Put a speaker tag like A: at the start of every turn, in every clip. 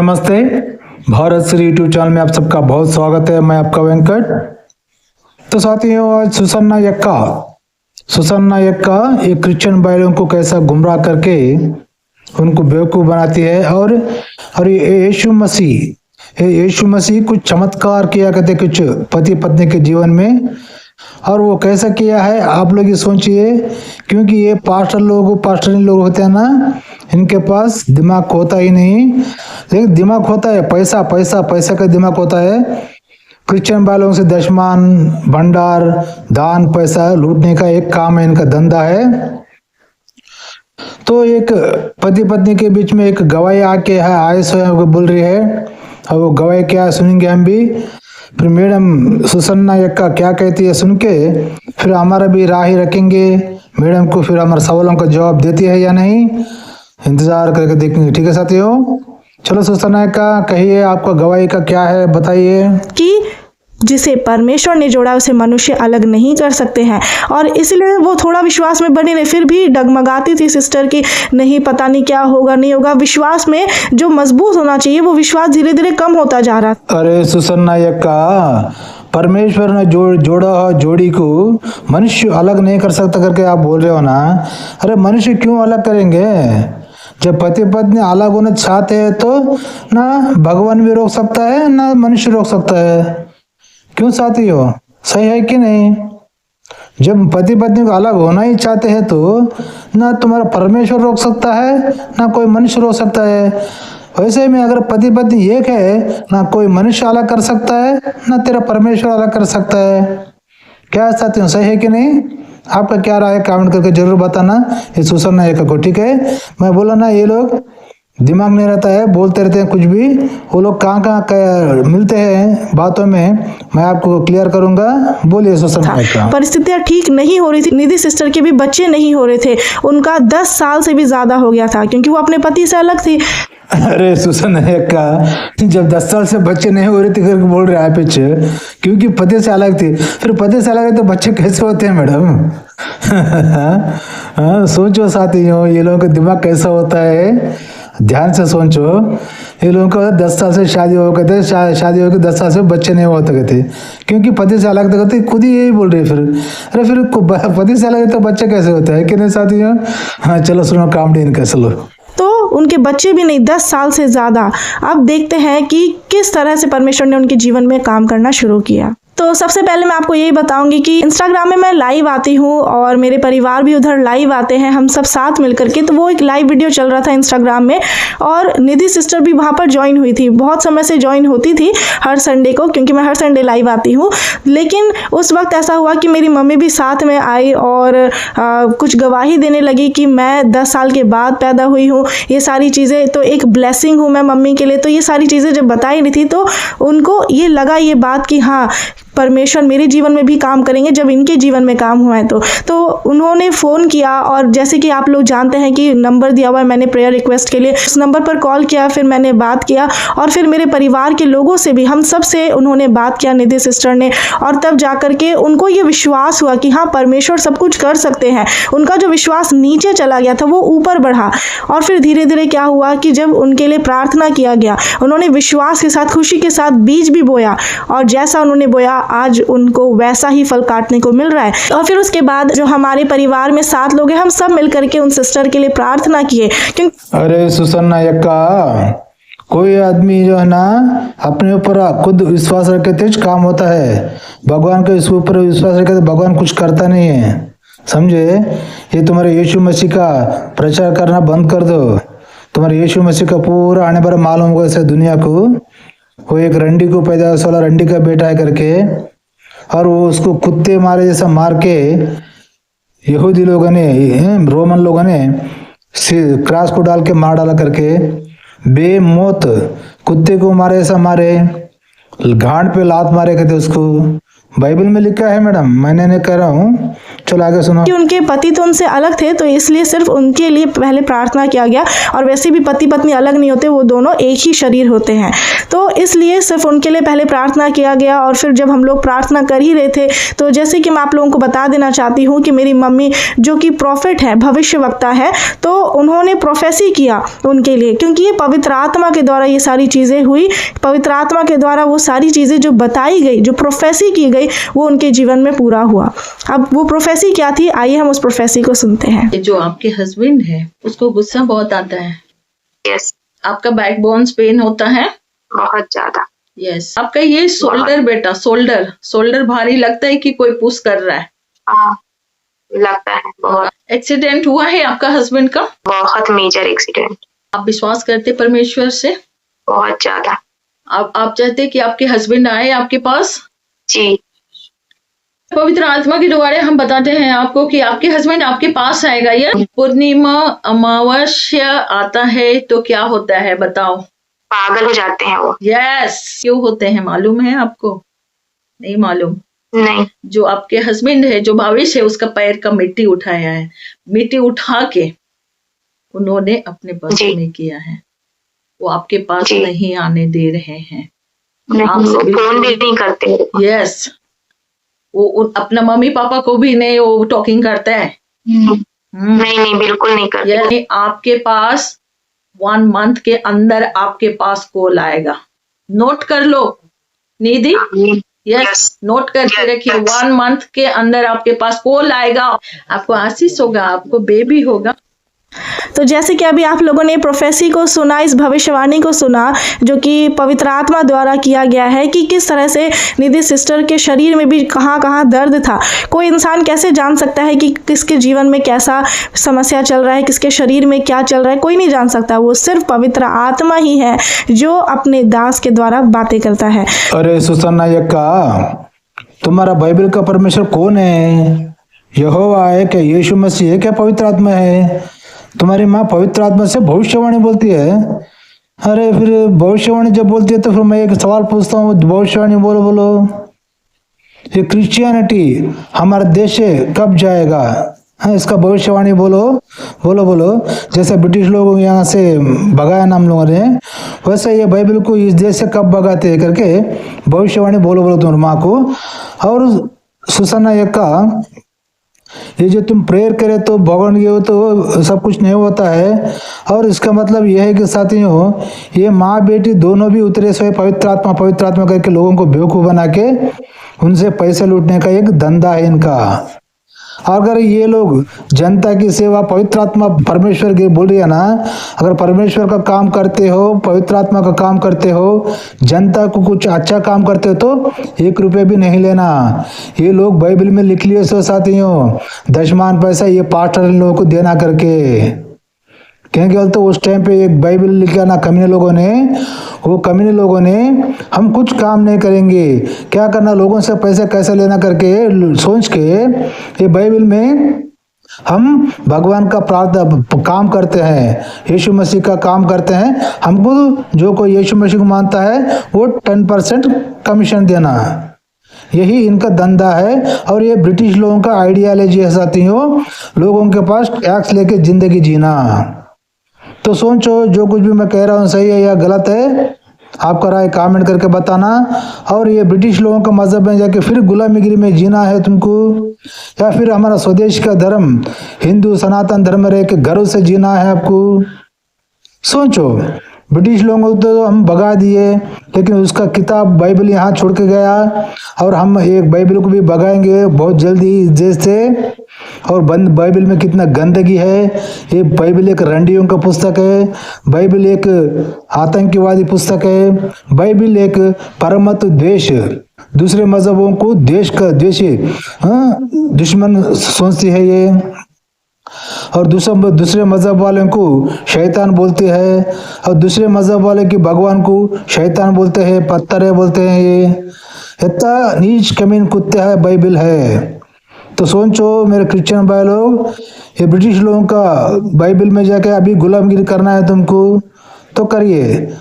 A: नमस्ते। Bharat Shri YouTube channel में आप सबका बहुत स्वागत है। मैं आपका वेंकट। तो साथियों, आज सुसन्ना यक्का एक क्रिश्चियन भाइयों को कैसा गुमराह करके उनको बेवकूफ बनाती है। और ये यीशु मसीह कुछ चमत्कार किया करते कुछ पति पत्नी के जीवन में। और वो कैसा किया है आप लोग ये सोचिए, क्योंकि ये पास्टर लोग होते हैं ना, इनके पास दिमाग होता ही नहीं। लेकिन दिमाग होता है पैसा का दिमाग होता है। क्रिश्चियन वालों से दशमान भंडार दान पैसा लूटने का एक काम है, इनका धंधा है। तो एक पति पत्नी के बीच में एक गवाही आए स्वयं बोल रही है, और वो गवाही क्या सुनेंगे हम भी। फिर मैडम सुसन्ना यक्का क्या कहती है सुन के फिर हमारा भी राह ही रखेंगे मैडम को, फिर हमारे सवालों का जवाब देती है या नहीं, इंतजार करके देखेंगे। ठीक है साथियों, चलो सुसन्ना यक्का कहिए, आपका गवाही का क्या है बताइए।
B: कि जिसे परमेश्वर ने जोड़ा उसे मनुष्य अलग नहीं कर सकते हैं, और इसलिए वो थोड़ा विश्वास में बनी रही। फिर भी डगमगाती थी सिस्टर की नहीं पता नहीं क्या होगा नहीं होगा। विश्वास में जो मजबूत होना चाहिए वो विश्वास धीरे धीरे कम होता जा रहा।
A: अरे सुसन्ना यक्का, परमेश्वर ने जोड़ा जोड़ी को मनुष्य अलग नहीं कर सकता करके आप बोल रहे हो ना। अरे मनुष्य क्यों अलग करेंगे? जब पति पत्नी अलग होना चाहते हैं तो ना भगवान भी रोक सकता है ना मनुष्य रोक सकता है। क्यों साथी हो, सही है कि नहीं? जब पति पत्नी को अलग होना ही चाहते हैं तो ना तुम्हारा परमेश्वर रोक सकता है ना कोई मनुष्य रोक सकता है। वैसे में अगर पति पत्नी एक है, ना कोई मनुष्य अलग कर सकता है ना तेरा परमेश्वर अलग कर सकता है। क्या साथी हो, सही है कि नहीं? आपका क्या राय है कमेंट करके जरूर बताना ये सुसन्ना यक्का को। ठीक है, मैं बोला ना ये लोग दिमाग नहीं रहता है, बोलते रहते हैं कुछ भी। वो लोग कहाँ मिलते हैं बातों में, मैं आपको क्लियर करूंगा। बोलिए सुसन्ना यक्का।
B: परिस्थितियां ठीक नहीं हो रही थी। निधि सिस्टर के भी बच्चे नहीं हो रहे थे। उनका 10 साल से भी ज्यादा हो गया था, क्योंकि वो अपने पति से अलग थी।
A: अरे सुसन्ना यक्का, जब 10 साल से बच्चे नहीं हो रहे थे करके बोल रहे हैं आप, क्योंकि पति से अलग थे। फिर पति से अलग है तो बच्चे कैसे होते हैं मैडम? सोचो साथियों, ये लोगों का दिमाग कैसा होता है, ध्यान से सोचो। ये लोगों को 10 साल से शादी हो गए थे, शादी होकर 10 साल से बच्चे नहीं होते थे, क्योंकि पति से अलग थे। खुद ही यही बोल रहे फिर। अरे फिर पति से अलग है तो बच्चे कैसे होते हैं कि नहीं साथियों? हाँ चलो सुनो कॉमेडी इनका। चलो,
B: तो उनके बच्चे भी नहीं 10 साल से ज्यादा। अब देखते हैं कि किस तरह से परमेश्वर ने उनके जीवन में काम करना शुरू किया। तो सबसे पहले मैं आपको यही बताऊंगी कि इंस्टाग्राम में मैं लाइव आती हूँ और मेरे परिवार भी उधर लाइव आते हैं, हम सब साथ मिलकर के। तो वो एक लाइव वीडियो चल रहा था इंस्टाग्राम में, और निधि सिस्टर भी वहाँ पर ज्वाइन हुई थी। बहुत समय से ज्वाइन होती थी हर संडे को, क्योंकि मैं हर संडे लाइव आती हूँ। लेकिन उस वक्त ऐसा हुआ कि मेरी मम्मी भी साथ में आई और कुछ गवाही देने लगी कि मैं 10 साल के बाद पैदा हुई हूँ। ये सारी चीज़ें तो एक ब्लेसिंग हूँ मैं मम्मी के लिए। तो ये सारी चीज़ें जब बताई रही थी तो उनको ये लगा ये बात कि हाँ परमेश्वर मेरे जीवन में भी काम करेंगे जब इनके जीवन में काम हुआ है। तो उन्होंने फ़ोन किया, और जैसे कि आप लोग जानते हैं कि नंबर दिया हुआ है मैंने प्रेयर रिक्वेस्ट के लिए, उस नंबर पर कॉल किया। फिर मैंने बात किया, और फिर मेरे परिवार के लोगों से भी, हम सब से उन्होंने बात किया निधि सिस्टर ने। और तब जा कर के उनको ये विश्वास हुआ कि हाँ परमेश्वर सब कुछ कर सकते हैं। उनका जो विश्वास नीचे चला गया था वो ऊपर बढ़ा। और फिर धीरे धीरे क्या हुआ कि जब उनके लिए प्रार्थना किया गया, उन्होंने विश्वास के साथ खुशी के साथ बीज भी बोया, और जैसा उन्होंने बोया आज उनको वैसा ही फल काटने को मिल रहा है। और फिर उसके बाद जो हमारे परिवार में 7 लोग हैं, हम सब मिलकर के उन सिस्टर के लिए प्रार्थना किए।
A: अरे सुसन्ना यक्का, कोई आदमी जो है ना अपने ऊपर खुद विश्वास रखे तो काम होता है। भगवान के ऊपर विश्वास रखे तो भगवान कुछ करता नहीं है, समझे? ये तुम्हारे यीशु मसीह का प्रचार करना बंद कर दो। तुम्हारे यीशु मसीह का पूरा आने पर मालूम होगा इस दुनिया को। वो एक रंडी को पैदा वाला रंडी का बेटा है करके, और वो उसको कुत्ते मारे जैसा मार के यहूदी लोगों ने, रोमन लोगों ने क्रॉस को डाल के मार डाला करके, बेमौत कुत्ते को मारे जैसा मारे, घाट पे लात मारे करते उसको, बाइबल में लिखा है मैडम, मैंने नहीं कह रहा हूँ। चलो आगे सुनो।
B: कि उनके पति तो उनसे अलग थे, तो इसलिए सिर्फ उनके लिए पहले प्रार्थना किया गया। और वैसे भी पति पत्नी अलग नहीं होते, वो दोनों एक ही शरीर होते हैं, तो इसलिए सिर्फ उनके लिए पहले प्रार्थना किया गया। और फिर जब हम लोग प्रार्थना कर ही रहे थे, तो जैसे कि मैं आप लोगों को बता देना चाहती हूँ कि मेरी मम्मी जो कि प्रॉफिट है, भविष्यवक्ता है, तो उन्होंने प्रोफेसी किया उनके लिए, क्योंकि ये पवित्र आत्मा के द्वारा ये सारी चीज़ें हुई। पवित्र आत्मा के द्वारा वो सारी चीज़ें जो बताई गई, जो प्रोफेसी की गई, वो उनके जीवन में पूरा हुआ। अब वो प्रोफेसी क्या थी, आइए हम उस प्रोफेसी को सुनते हैं।
C: जो आपके हस्बैंड है उसको गुस्सा बहुत आता है।
D: यस,
C: आपका बैक बोन्स पेन होता है।
D: बहुत ज्यादा।
C: यस, आपका ये शोल्डर बेटा, शोल्डर भारी लगता है कि कोई पुश कर रहा है।
D: हाँ, लगता है बहुत।
C: एक्सीडेंट हुआ है आपका हस्बैंड का?
D: बहुत मेजर एक्सीडेंट।
C: आप विश्वास करते परमेश्वर से?
D: बहुत ज्यादा।
C: आप चाहते कि आपके हस्बैंड आए आपके पास?
D: जी,
C: पवित्र आत्मा के द्वारा हम बताते हैं आपको कि आपके हस्बैंड आपके पास आएगा। या पूर्णिमा अमावस्या आता है तो क्या होता है बताओ?
D: पागल हो जाते हैं वो।
C: यस, क्यों होते हैं मालूम है आपको? नहीं मालूम?
D: नहीं।
C: जो आपके हस्बैंड है, जो भावेश है, उसका पैर का मिट्टी उठाया है, मिट्टी उठा के उन्होंने अपने बस
D: जी।
C: में किया है। वो आपके पास
D: जी।
C: नहीं आने दे रहे हैं।
D: नहीं,
C: आपसे
D: वो
C: बिल्कुल-
D: फोन भी नहीं करते।
C: यस, वो अपना मम्मी पापा को भी नहीं वो टॉकिंग करता है।
D: नहीं नहीं, बिल्कुल नहीं करते।
C: यानी आपके पास 1 मंथ के अंदर आपके पास कॉल आएगा। नोट कर लो निधि। यस, नोट करके
D: Yes,
C: रखिए।
D: yes.
C: 1 मंथ के अंदर आपके पास कॉल आएगा। आपको आशीष होगा, आपको बेबी होगा।
B: तो जैसे कि अभी आप लोगों ने प्रोफेसी को सुना, इस भविष्यवाणी को सुना जो कि पवित्र आत्मा द्वारा किया गया है, कि किस तरह से निधि सिस्टर के शरीर में भी कहाँ कहाँ दर्द था। कोई इंसान कैसे जान सकता है कि किसके जीवन में कैसा समस्या चल रहा है, किसके शरीर में क्या चल रहा है, कोई नहीं जान सकता। वो सिर्फ पवित्र आत्मा ही है जो अपने दास के द्वारा बातें करता है।
A: अरे सुसन्ना यक्का, तुम्हारा बाइबल का परमेश्वर कौन है? यहोवा है क्या? यीशु मसीह है क्या? पवित्र आत्मा है? तुम्हारी माँ पवित्र आत्मा से भविष्यवाणी बोलती है। अरे फिर भविष्यवाणी जब बोलती है तो फिर मैं एक सवाल पूछता हूँ, भविष्यवाणी बोलो बोलो, ये क्रिश्चियनिटी हमारे देश से कब जाएगा? हाँ, इसका भविष्यवाणी बोलो बोलो बोलो। जैसे ब्रिटिश लोग यहाँ से भगाया ना हम लोगों ने, वैसे ये बाइबल को इस देश से कब भगाते हैं करके भविष्यवाणी बोलो बोलो तुम्हारी माँ को। और सुसन्ना यक्का, ये जो तुम प्रेयर करे तो भगवान ये हो तो सब कुछ नहीं होता है। और इसका मतलब यह है कि साथियों, ये माँ बेटी दोनों भी उतरे सोए पवित्र आत्मा करके लोगों को बेवकूफ बना के उनसे पैसे लूटने का एक धंधा है इनका। अगर ये लोग जनता की सेवा, पवित्र आत्मा परमेश्वर की बोल रही है ना, अगर परमेश्वर का काम करते हो, पवित्र आत्मा का काम करते हो, जनता को कुछ अच्छा काम करते हो तो 1 रुपये भी नहीं लेना। ये लोग बाइबल में लिख लिए सो साथियों, दशमान पैसा ये पास्टर इन लोगों को देना करके। क्योंकि तो उस टाइम पे एक बाइबल लिखा ना कमीने लोगों ने, वो कमीने लोगों ने हम कुछ काम नहीं करेंगे, क्या करना लोगों से पैसे कैसे लेना करके सोच के ये बाइबल में हम भगवान का प्रार्थना काम करते हैं, यीशु मसीह का काम करते हैं। हमको जो कोई यीशु मसीह को मानता है वो 10% कमीशन देना, यही इनका धंधा है। और ये ब्रिटिश लोगों का आइडियालॉजी है साथियों, लोगों के पास टैक्स लेके जिंदगी जीना। तो सोचो जो कुछ भी मैं कह रहा हूँ सही है या गलत है, आपका राय कमेंट करके बताना। और ये ब्रिटिश लोगों का मजहब में जाके फिर गुलामीगिरी में जीना है तुमको, या फिर हमारा स्वदेश का धर्म हिंदू सनातन धर्म रह के घरों से जीना है आपको। सोचो, ब्रिटिश लोगों को तो हम भगा दिए, लेकिन उसका किताब बाइबल यहाँ छोड़ के गया, और हम एक बाइबल को भी भगाएंगे बहुत जल्दी इस देश से। और बंद बाइबल में कितना गंदगी है। ये बाइबल एक रंडियों का पुस्तक है, बाइबल एक आतंकवादी पुस्तक है, बाइबल एक परमत द्वेष, दूसरे मजहबों को देश का द्वेषी दुश्मन सोचती है ये। और दूसरे मजहब वाले को शैतान बोलते हैं, और दूसरे मजहब वाले की भगवान को शैतान बोलते हैं, पत्थर है बोलते हैं। ये इतना नीच कमीन कुत्ते है बाइबल है। तो सोचो मेरे क्रिश्चियन भाई लोग, ये ब्रिटिश लोगों का बाइबल में जाके अभी गुलामगिरी करना है तुमको तो करिए,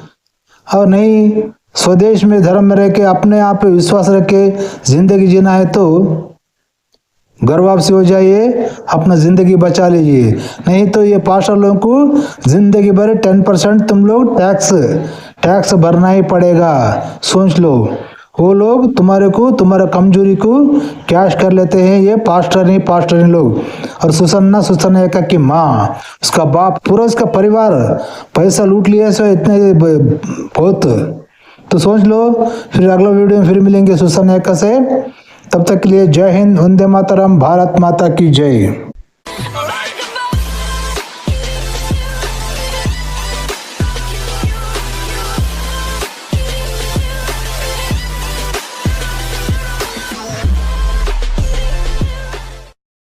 A: और नहीं स्वदेश में धर्म में रह के अपने आप पे विश्वास रख के जिंदगी जीना है तो घर वापसी हो जाइए, अपना जिंदगी बचा लीजिए। नहीं तो ये पास्टर लोगों को जिंदगी भर 10% तुम लोग टैक्स भरना ही पड़ेगा। सोच लो, वो लोग तुम्हारा कमजोरी को कैश कर लेते हैं, ये पास्टर नहीं लोग। और सुसन्ना एका की माँ, उसका बाप, पूरा उसका परिवार पैसा लूट लिया सो इतने बहुत। तो सोच लो, फिर अगला वीडियो में फिर मिलेंगे सुसन्ना एका से। तब तक के लिए जय हिंद, वंदे मातरम, भारत माता की जय।